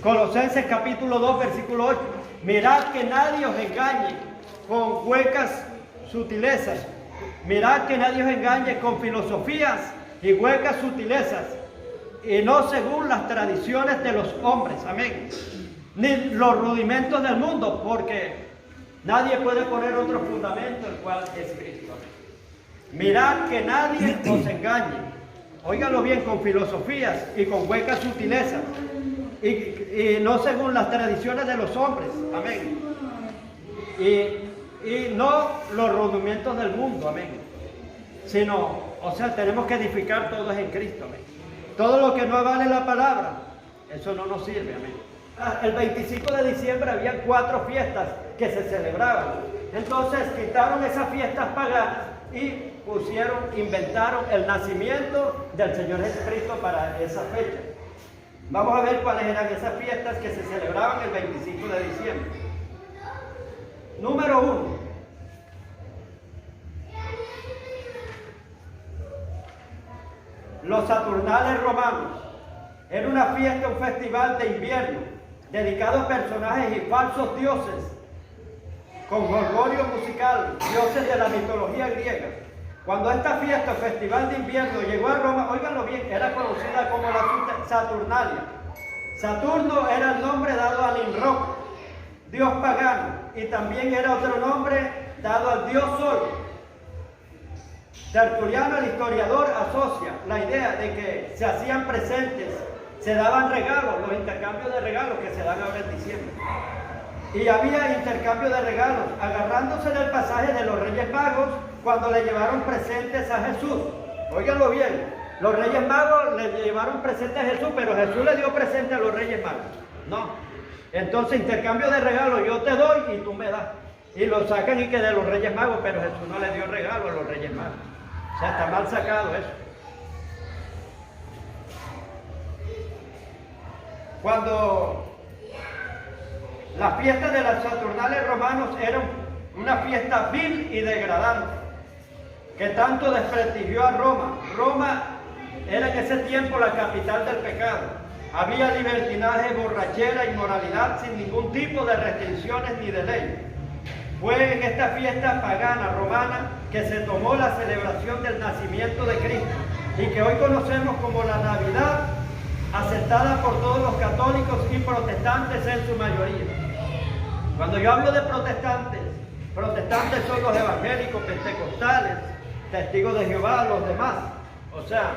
Colosenses capítulo 2, versículo 8. Mirad que nadie os engañe con huecas sutilezas. Mirad que nadie os engañe con filosofías y huecas sutilezas, y no según las tradiciones de los hombres, amén, ni los rudimentos del mundo, porque nadie puede poner otro fundamento, el cual es Cristo. Mirad que nadie os engañe, óiganlo bien, con filosofías y con huecas sutilezas, y no según las tradiciones de los hombres, amén, y no los rudimentos del mundo, amén, sino, o sea, tenemos que edificar todos en Cristo, amén. Todo lo que no vale la palabra, eso no nos sirve, amén. El 25 de diciembre había 4 fiestas que se celebraban. Entonces quitaron esas fiestas paganas y inventaron el nacimiento del Señor Jesucristo para esa fecha. Vamos a ver cuáles eran esas fiestas que se celebraban el 25 de diciembre. Número 1. Los Saturnales romanos. Era una fiesta, un festival de invierno, dedicado a personajes y falsos dioses, con jolgorio musical, dioses de la mitología griega. Cuando esta fiesta, festival de invierno, llegó a Roma, óiganlo bien, era conocida como la Saturnalia. Saturno era el nombre dado a Nimrod, dios pagano, y también era otro nombre dado al dios Sol. Tertuliano, el historiador, asocia la idea de que se hacían presentes, se daban regalos, los intercambios de regalos que se dan ahora en diciembre. Y había intercambio de regalos, agarrándose del pasaje de los Reyes Magos cuando le llevaron presentes a Jesús. Óiganlo bien, los Reyes Magos le llevaron presentes a Jesús, pero Jesús le dio presente a los Reyes Magos. No. Entonces, intercambio de regalos, yo te doy y tú me das. Y lo sacan y que de los Reyes Magos, pero Jesús no le dio regalo a los Reyes Magos. O sea, está mal sacado eso. Cuando las fiestas de los Saturnales romanos eran una fiesta vil y degradante, que tanto desprestigió a Roma. Roma era en ese tiempo la capital del pecado. Había libertinaje, borrachera, inmoralidad, sin ningún tipo de restricciones ni de ley. Fue en esta fiesta pagana romana que se tomó la celebración del nacimiento de Cristo y que hoy conocemos como la Navidad, aceptada por todos los católicos y protestantes en su mayoría. Cuando yo hablo de protestantes, protestantes son los evangélicos, pentecostales, testigos de Jehová, los demás. O sea,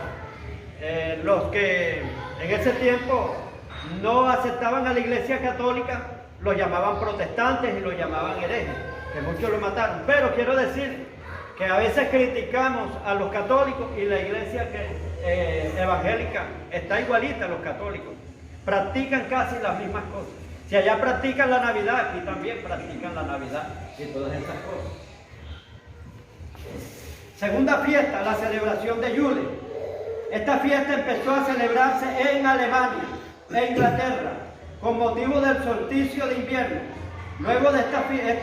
los que en ese tiempo no aceptaban a la Iglesia Católica, los llamaban protestantes y los llamaban herejes, que muchos lo mataron. Pero quiero decir que a veces criticamos a los católicos y la iglesia evangélica está igualita a los católicos. Practican casi las mismas cosas. Si allá practican la Navidad, aquí también practican la Navidad y todas esas cosas. Segunda fiesta, la celebración de Yule. Esta fiesta empezó a celebrarse en Alemania e Inglaterra con motivo del solsticio de invierno. Luego de esta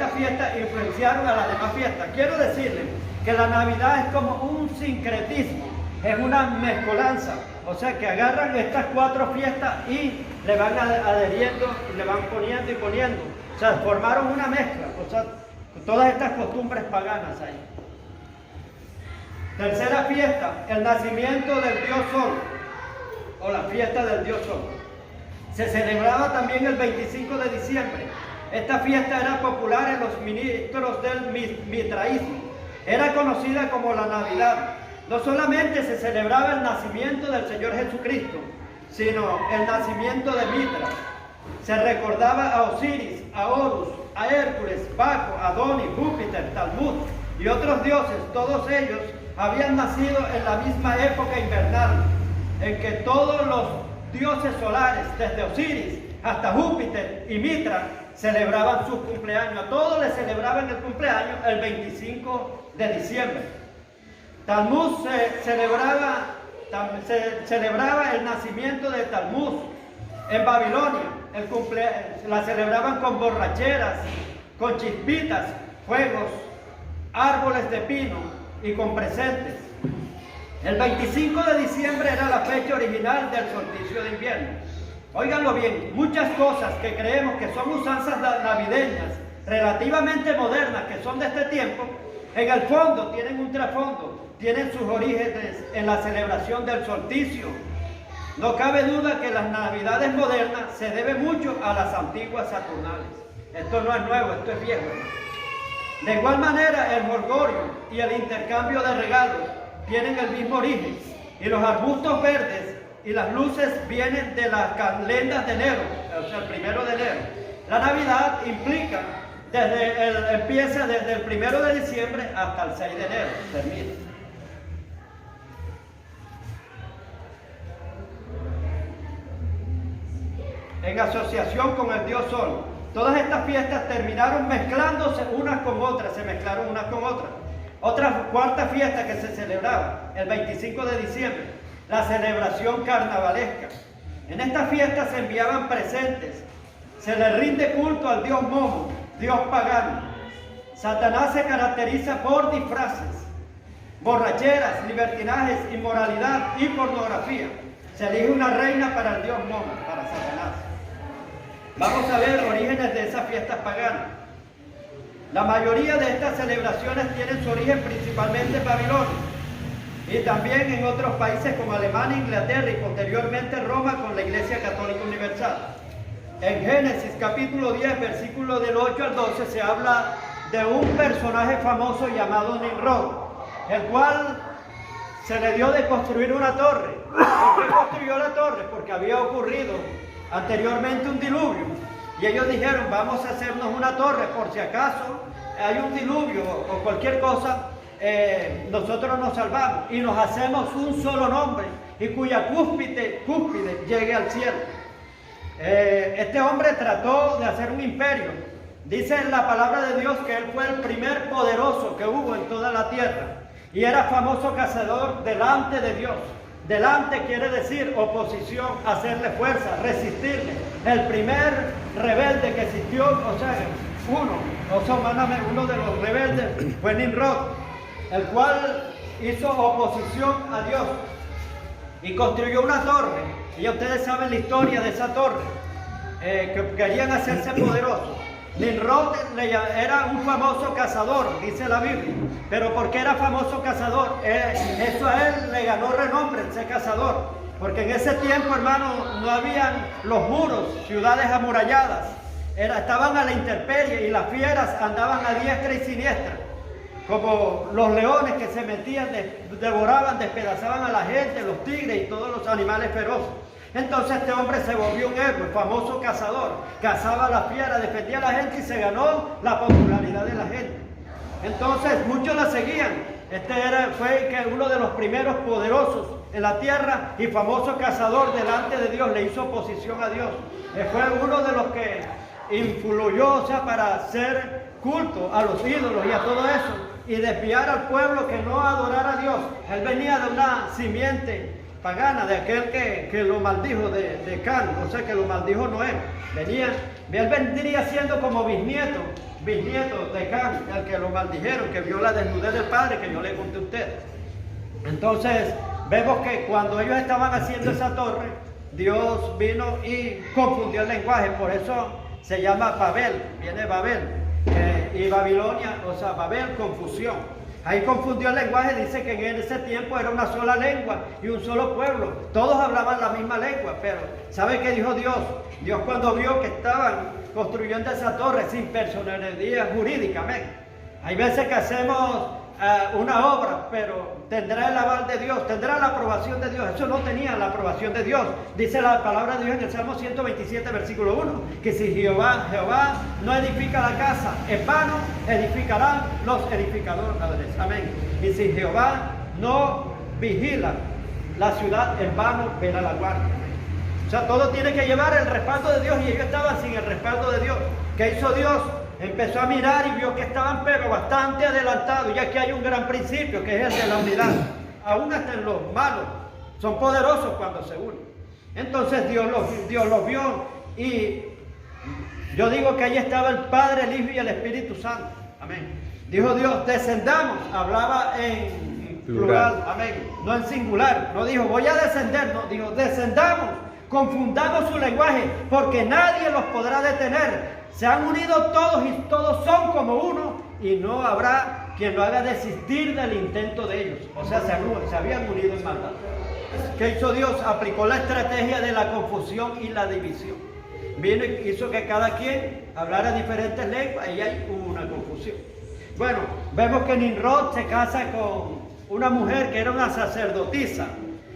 fiesta influenciaron a las demás fiestas. Quiero decirles que la Navidad es como un sincretismo, es una mezcolanza. O sea que agarran estas 4 fiestas y le van adheriendo, y le van poniendo y poniendo. O sea, formaron una mezcla. O sea, todas estas costumbres paganas ahí. Tercera fiesta, el nacimiento del dios Sol, o la fiesta del dios Sol. Se celebraba también el 25 de diciembre. Esta fiesta era popular en los ministros del mitraísmo. Era conocida como la Navidad. No solamente se celebraba el nacimiento del Señor Jesucristo, sino el nacimiento de Mitra. Se recordaba a Osiris, a Horus, a Hércules, Baco, Adonis, Júpiter, Talmud y otros dioses. Todos ellos habían nacido en la misma época invernal, en que todos los dioses solares, desde Osiris hasta Júpiter y Mitra, celebraban sus cumpleaños. A todos les celebraban el cumpleaños el 25 de diciembre. Talmud celebraba el nacimiento de Talmud en Babilonia. La celebraban con borracheras, con chispitas, fuegos, árboles de pino y con presentes. El 25 de diciembre era la fecha original del solsticio de invierno. óiganlo bien, muchas cosas que creemos que son usanzas navideñas, relativamente modernas, que son de este tiempo, en el fondo tienen un trasfondo, tienen sus orígenes en la celebración del solsticio. No cabe duda que las navidades modernas se deben mucho a las antiguas saturnales. Esto no es nuevo, esto es viejo. De igual manera, el jolgorio y el intercambio de regalos tienen el mismo origen, y los arbustos verdes y las luces vienen de las calendas de enero, o sea, el 1 de enero. La Navidad implica, empieza desde el 1 de diciembre hasta el 6 de enero, termina. En asociación con el dios Sol, todas estas fiestas terminaron mezclándose unas con otras, se mezclaron unas con otras. Otra cuarta fiesta que se celebraba, el 25 de diciembre, la celebración carnavalesca. En esta fiesta se enviaban presentes, se le rinde culto al dios Momo, dios pagano. Satanás se caracteriza por disfraces, borracheras, libertinajes, inmoralidad y pornografía. Se elige una reina para el dios Momo, para Satanás. Vamos a ver orígenes de esas fiestas paganas. La mayoría de estas celebraciones tienen su origen principalmente en Babilonia y también en otros países como Alemania, Inglaterra y posteriormente Roma con la Iglesia Católica Universal. En Génesis capítulo 10, versículo del 8 al 12 se habla de un personaje famoso llamado Nimrod, el cual se le dio de construir una torre. ¿Por qué construyó la torre? Porque había ocurrido anteriormente un diluvio. Y ellos dijeron, vamos a hacernos una torre por si acaso hay un diluvio o cualquier cosa, nosotros nos salvamos y nos hacemos un solo nombre y cuya cúspide llegue al cielo. Este hombre trató de hacer un imperio. Dice en la palabra de Dios que él fue el primer poderoso que hubo en toda la tierra y era famoso cazador delante de Dios. Delante quiere decir oposición, hacerle fuerza, resistirle. El primer rebelde que existió, uno de los rebeldes fue Nimrod, el cual hizo oposición a Dios y construyó una torre. Y ya ustedes saben la historia de esa torre, que querían hacerse poderosos. Nimrod era un famoso cazador, dice la Biblia. Pero ¿por qué era famoso cazador? Eso a él le ganó renombre, ser cazador. Porque en ese tiempo, hermano, no habían los muros, ciudades amuralladas. Estaban a la intemperie y las fieras andaban a diestra y siniestra. Como los leones que se metían, devoraban, despedazaban a la gente, los tigres y todos los animales feroces. Entonces este hombre se volvió un héroe, famoso cazador, cazaba a la fiera, defendía a la gente y se ganó la popularidad de la gente. Entonces muchos la seguían. Fue uno de los primeros poderosos en la tierra y famoso cazador delante de Dios, le hizo oposición a Dios. Fue uno de los que influyó, para hacer culto a los ídolos y a todo eso y desviar al pueblo que no adorara a Dios. Él venía de una simiente pagana, de aquel que lo maldijo de Can, o sea que lo maldijo Noé. Él vendría siendo como bisnieto de Can, el que lo maldijeron, que vio la desnudez del padre, que yo le conté a ustedes. Entonces vemos que cuando ellos estaban haciendo esa torre, Dios vino y confundió el lenguaje, por eso se llama Babel, viene Babel, y Babilonia, Babel, confusión. Ahí confundió el lenguaje, dice que en ese tiempo era una sola lengua y un solo pueblo. Todos hablaban la misma lengua, pero ¿sabe qué dijo Dios? Dios cuando vio que estaban construyendo esa torre sin personalidad jurídica, amén. Hay veces que hacemos una obra, pero tendrá el aval de Dios, tendrá la aprobación de Dios. Eso no tenía la aprobación de Dios. Dice la palabra de Dios en el Salmo 127, versículo 1, que si Jehová no edifica la casa, en vano edificarán los edificadores. Amén. Y si Jehová no vigila la ciudad, en vano vela la guardia. O sea, todo tiene que llevar el respaldo de Dios y ellos estaban sin el respaldo de Dios. ¿Qué hizo Dios? Empezó a mirar y vio que estaban pero bastante adelantados, ya que hay un gran principio que es el de la unidad. Aún hasta en los malos son poderosos cuando se unen. Entonces Dios los vio y yo digo que ahí estaba el Padre, el Hijo y el Espíritu Santo. Amén. Dijo Dios, descendamos. Hablaba en plural. Amén. No en singular. No dijo voy a descender, no, dijo descendamos confundamos su lenguaje, porque nadie los podrá detener. Se han unido todos y todos son como uno, y no habrá quien lo haga desistir del intento de ellos. O sea, se habían unido en maldad. ¿Qué hizo Dios? Aplicó la estrategia de la confusión y la división. Vino y hizo que cada quien hablara diferentes lenguas y ahí hubo una confusión. Bueno, vemos que Nimrod se casa con una mujer que era una sacerdotisa,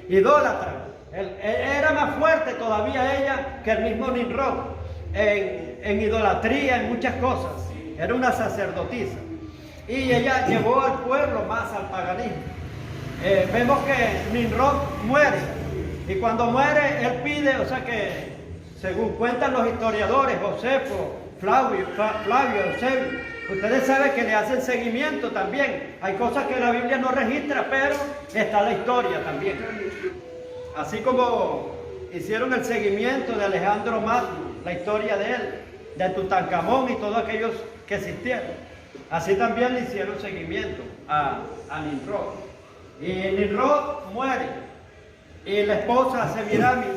idólatra. Era más fuerte todavía ella que el mismo Nimrod en idolatría, en muchas cosas. Era una sacerdotisa. Y ella llevó al pueblo más al paganismo. Vemos que Nimrod muere. Y cuando muere, él pide, o sea que, según cuentan los historiadores, Josefo, Flavio, Eusebio, ustedes saben que le hacen seguimiento también. Hay cosas que la Biblia no registra, pero está la historia también. Así como hicieron el seguimiento de Alejandro Magno, la historia de él, de Tutankamón y todos aquellos que existieron. Así también le hicieron seguimiento a Nimrod. Y Nimrod muere. Y la esposa Semiramis,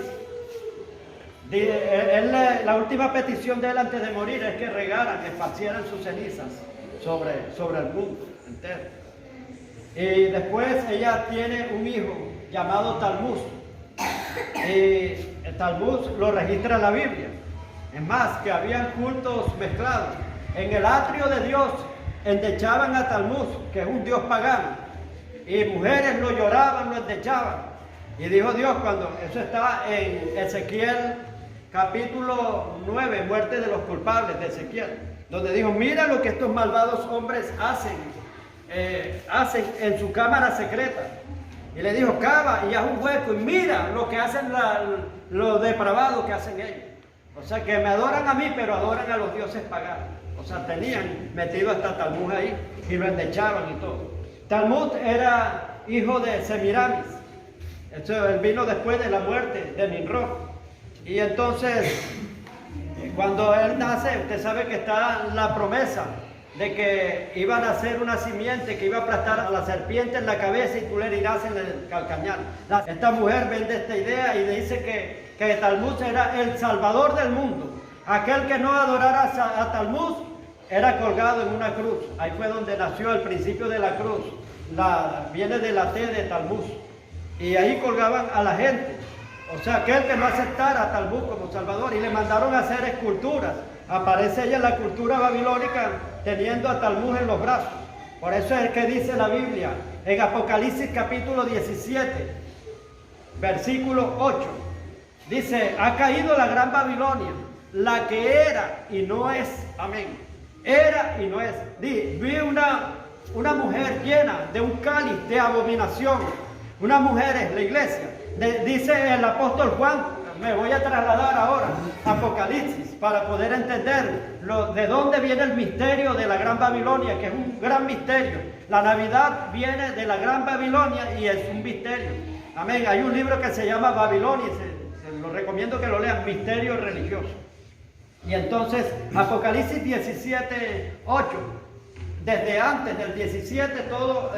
la última petición de él antes de morir es que regaran, que esparcieran sus cenizas sobre el mundo entero. Y después ella tiene un hijo llamado Talmuz. Y el Talmuz lo registra en la Biblia. Es más, que habían cultos mezclados. En el atrio de Dios endechaban a Talmuz, que es un dios pagano. Y mujeres lo lloraban, lo endechaban. Y dijo Dios, cuando eso está en Ezequiel capítulo 9, muerte de los culpables de Ezequiel, donde dijo, mira lo que estos malvados hombres hacen en su cámara secreta. Y le dijo, cava y haz un hueco y mira lo que hacen los depravados que hacen ellos. O sea, que me adoran a mí, pero adoran a los dioses paganos. O sea, tenían metido hasta Talmuz ahí y lo endechaban y todo. Talmuz era hijo de Semiramis. Él vino después de la muerte de Nimrod. Y entonces, cuando él nace, usted sabe que está la promesa de que iban a hacer una simiente que iba a aplastar a la serpiente en la cabeza y tú le herirás en el calcañar. Esta mujer vende esta idea y dice que Talmuz era el salvador del mundo. Aquel que no adorara a Talmuz era colgado en una cruz. Ahí fue donde nació el principio de la cruz. Viene de la T de Talmuz. Y ahí colgaban a la gente. O sea, aquel que no aceptara a Talmuz como salvador. Y le mandaron a hacer esculturas. Aparece ella en la cultura babilónica teniendo a Talmuz en los brazos. Por eso es que dice la Biblia en Apocalipsis capítulo 17, versículo 8. Dice, ha caído la gran Babilonia, la que era y no es. Amén. Era y no es. Vi una mujer llena de un cáliz de abominación. Una mujer es la iglesia. Dice el apóstol Juan, me voy a trasladar ahora a Apocalipsis para poder entender de dónde viene el misterio de la Gran Babilonia, que es un gran misterio. La Navidad viene de la Gran Babilonia y es un misterio. Amén. Hay un libro que se llama Babilonia, se lo recomiendo que lo lean, Misterio Religioso. Y entonces, Apocalipsis 17, 8. Desde antes del 17,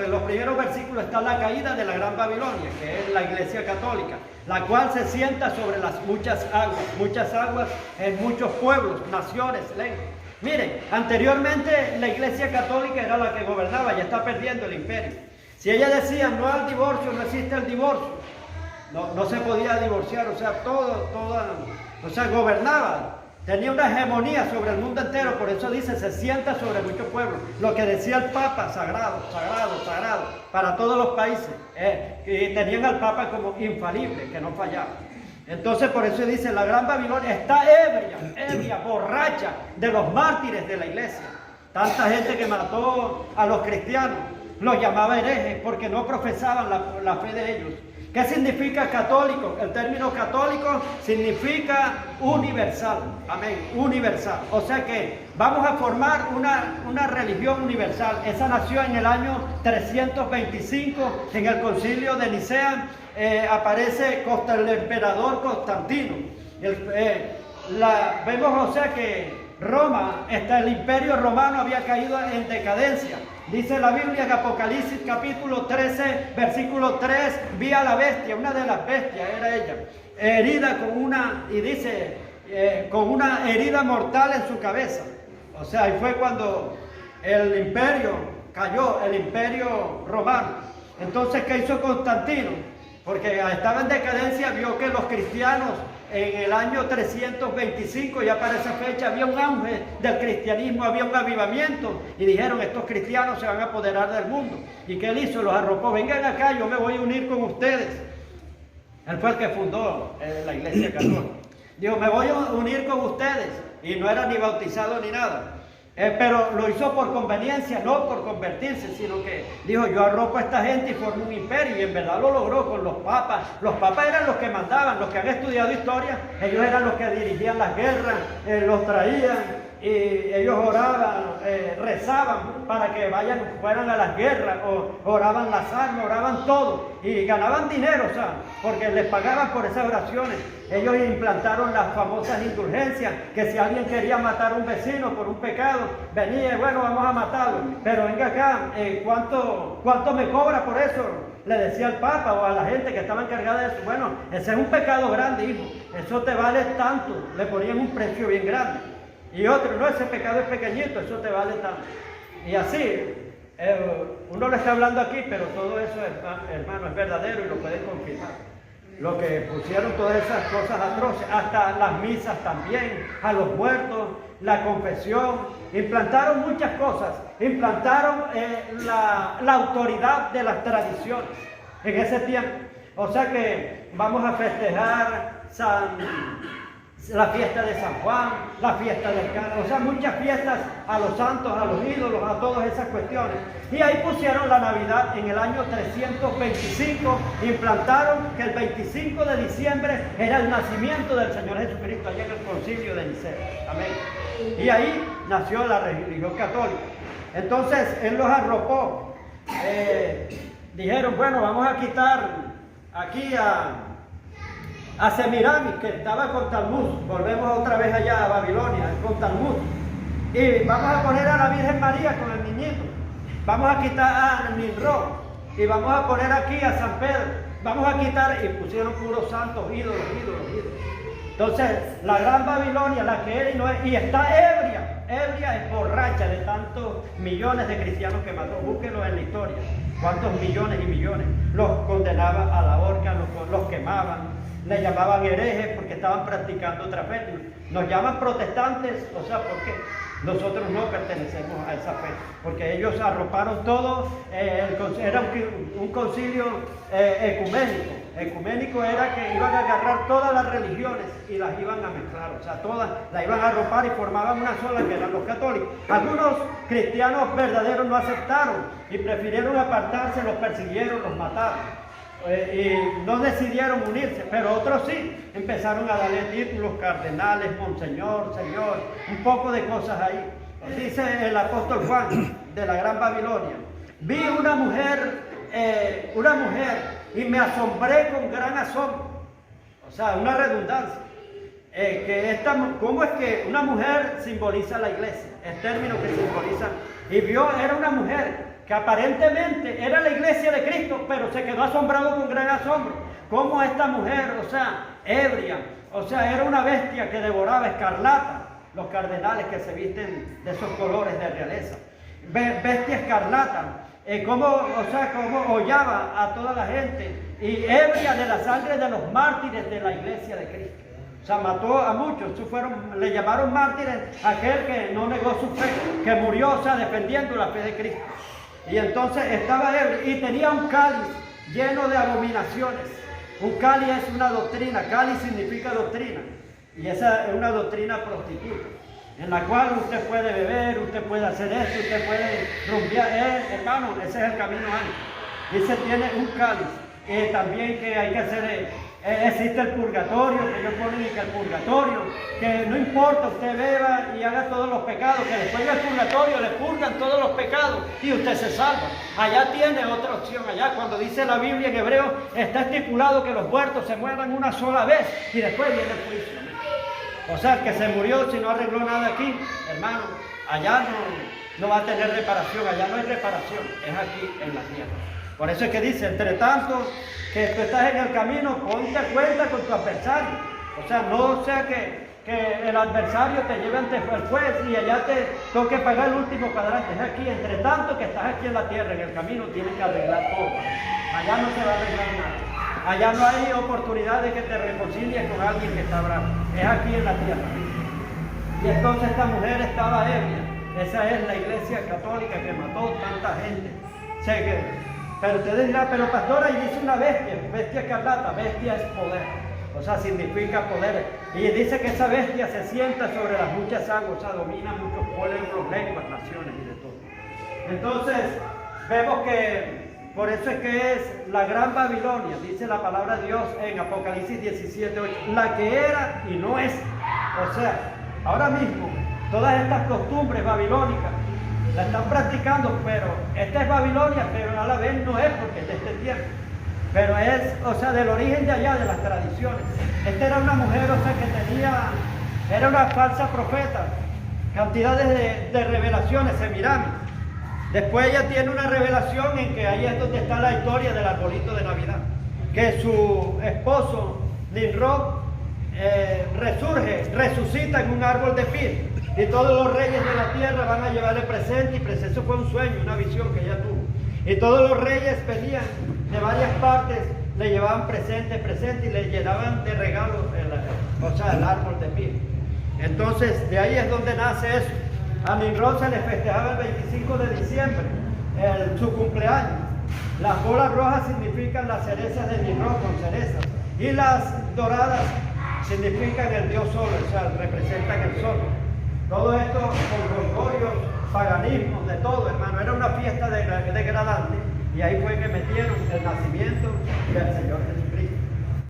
los primeros versículos está la caída de la Gran Babilonia, que es la Iglesia Católica, la cual se sienta sobre las muchas aguas en muchos pueblos, naciones, lenguas. Miren, anteriormente la Iglesia Católica era la que gobernaba, ya está perdiendo el imperio. Si ella decía no al divorcio, no existe el divorcio, no se podía divorciar, o sea, gobernaba. Tenía una hegemonía sobre el mundo entero, por eso dice, se sienta sobre muchos pueblos. Lo que decía el Papa, sagrado, sagrado, sagrado, para todos los países. Y tenían al Papa como infalible, que no fallaba. Entonces por eso dice, la Gran Babilonia está ebria, borracha de los mártires de la iglesia. Tanta gente que mató a los cristianos, los llamaba herejes porque no profesaban la fe de ellos. ¿Qué significa católico? El término católico significa universal. Amén, universal. O sea que vamos a formar una religión universal. Esa nació en el año 325 en el concilio de Nicea. Aparece el emperador Constantino. Vemos, o sea que Roma, el imperio romano había caído en decadencia. Dice la Biblia en Apocalipsis capítulo 13, versículo 3, vi a la bestia, una de las bestias era ella, herida con una, y dice, con una herida mortal en su cabeza. O sea, ahí fue cuando el imperio cayó, el imperio romano. Entonces, ¿qué hizo Constantino? Porque estaba en decadencia, vio que los cristianos en el año 325, ya para esa fecha, había un auge del cristianismo, había un avivamiento, y dijeron, estos cristianos se van a apoderar del mundo. ¿Y qué él hizo? Los arropó, vengan acá, yo me voy a unir con ustedes. Él fue el que fundó la iglesia católica. Dijo, me voy a unir con ustedes, y no era ni bautizado ni nada. Pero lo hizo por conveniencia, no por convertirse, sino que dijo, yo arropo a esta gente y formo un imperio, y en verdad lo logró con los papas. Los papas eran los que mandaban, los que han estudiado historia, ellos eran los que dirigían las guerras, los traían, y ellos oraban, rezaban para que fueran a las guerras, o oraban las armas, oraban todo, y ganaban dinero, o sea, porque les pagaban por esas oraciones. Ellos implantaron las famosas indulgencias, que si alguien quería matar a un vecino por un pecado, venía, bueno, vamos a matarlo, pero venga acá, ¿cuánto me cobra por eso? Le decía al Papa o a la gente que estaba encargada de eso. Bueno, ese es un pecado grande, hijo, eso te vale tanto, le ponían un precio bien grande. Y otro, no, ese pecado es pequeñito, eso te vale tanto. Y así, uno le está hablando aquí, pero todo eso, hermano, es verdadero y lo pueden confirmar. Lo que pusieron todas esas cosas atroces, hasta las misas también, a los muertos, la confesión, implantaron muchas cosas, implantaron la autoridad de las tradiciones en ese tiempo. O sea que vamos a festejar la fiesta de San Juan, la fiesta del Cándaro, o sea, muchas fiestas a los santos, a los ídolos, a todas esas cuestiones. Y ahí pusieron la Navidad en el año 325, implantaron que el 25 de diciembre era el nacimiento del Señor Jesucristo, allá en el concilio de Nicea. Amén. Y ahí nació la religión católica. Entonces, él los arropó. Dijeron, bueno, vamos a quitar aquí a Semiramis, que estaba con Talmud. Volvemos otra vez allá a Babilonia, con Talmud. Y vamos a poner a la Virgen María con el niñito. Vamos a quitar a Nimrod. Y vamos a poner aquí a San Pedro. Vamos a quitar, y pusieron puros santos, ídolos. Entonces, la gran Babilonia, la que era y no es, y está ebria, es borracha de tantos millones de cristianos que mató. Búsquenlo en la historia. Cuántos millones y millones. Los condenaban a la horca, los quemaban. Le llamaban herejes porque estaban practicando otra fe. Nos llaman protestantes, o sea, porque nosotros no pertenecemos a esa fe, porque ellos arroparon todo. Era un concilio ecuménico. Ecuménico era que iban a agarrar todas las religiones y las iban a mezclar, o sea, todas las iban a arropar y formaban una sola, que eran los católicos. Algunos cristianos verdaderos no aceptaron y prefirieron apartarse, los persiguieron, los mataron. Y no decidieron unirse, pero otros sí, empezaron a darle títulos, cardenales, monseñor, señor, un poco de cosas ahí. Dice el apóstol Juan de la gran Babilonia, vi una mujer y me asombré con gran asombro. O sea, una redundancia. ¿Cómo es que una mujer simboliza la iglesia? El término que simboliza. Y vio, era una mujer que aparentemente era la iglesia de Cristo, pero se quedó asombrado con gran asombro. Cómo esta mujer, o sea, ebria, o sea, era una bestia que devoraba escarlata, los cardenales que se visten de esos colores de realeza. Bestia escarlata, cómo hollaba a toda la gente, y ebria de la sangre de los mártires de la iglesia de Cristo. O sea, mató a muchos. Le llamaron mártires a aquel que no negó su fe, que murió, o sea, defendiendo la fe de Cristo. Y entonces estaba ebrio y tenía un cáliz lleno de abominaciones. Un cáliz es una doctrina, cáliz significa doctrina. Y esa es una doctrina prostituta, en la cual usted puede beber, usted puede hacer esto, usted puede rumbear. Hermano, ese es el camino antes. Dice, tiene un cáliz. También que hay que hacer, existe el purgatorio, que ellos ponen que el purgatorio, que no importa, usted beba y haga todos los pecados, que después del purgatorio le purgan todos los pecados y usted se salva. Allá tiene otra opción, allá cuando dice la Biblia en hebreo, está estipulado que los muertos se mueran una sola vez y después viene el juicio. O sea, que se murió si no arregló nada aquí, hermano, allá no va a tener reparación, allá no hay reparación, es aquí en la tierra. Por eso es que dice, entre tanto que tú estás en el camino, ponte cuenta con tu adversario. O sea, no sea que el adversario te lleve ante el juez y allá te toque pagar el último cuadrante. Es aquí, entre tanto que estás aquí en la tierra, en el camino, tienes que arreglar todo. Allá no se va a arreglar nada. Allá no hay oportunidad de que te reconcilies con alguien que está bravo. Es aquí en la tierra. Y entonces esta mujer estaba ebria. Esa es la iglesia católica que mató tanta gente. Pero ustedes dirán, pero pastor, ahí dice una bestia, bestia escarlata, bestia es poder, o sea, significa poder. Y dice que esa bestia se sienta sobre las muchas aguas, o sea, domina muchos pueblos, lenguas, naciones y de todo. Entonces, vemos que por eso es que es la gran Babilonia, dice la palabra de Dios en Apocalipsis 17:8, la que era y no es. O sea, ahora mismo, todas estas costumbres babilónicas la están practicando, pero esta es Babilonia, pero a la vez no es porque es de este tiempo. Pero es, o sea, del origen de allá, de las tradiciones. Esta era una mujer, o sea, que era una falsa profeta, cantidades de revelaciones, Semiramis. Después ella tiene una revelación en que ahí es donde está la historia del arbolito de Navidad, que su esposo, Nimrod, resucita en un árbol de pie. Y todos los reyes de la tierra van a llevarle presente, y eso fue un sueño, una visión que ella tuvo. Y todos los reyes venían de varias partes, le llevaban presente y le llenaban de regalos el árbol de pie. Entonces, de ahí es donde nace eso. A Nimrod se le festejaba el 25 de diciembre, su cumpleaños. Las bolas rojas significan las cerezas de Nimrod con cerezas. Y las doradas significan el dios sol, o sea, representan el sol. Todo esto con gorgorios, paganismos, de todo, hermano. Era una fiesta degradante y ahí fue que metieron el nacimiento del Señor Jesús.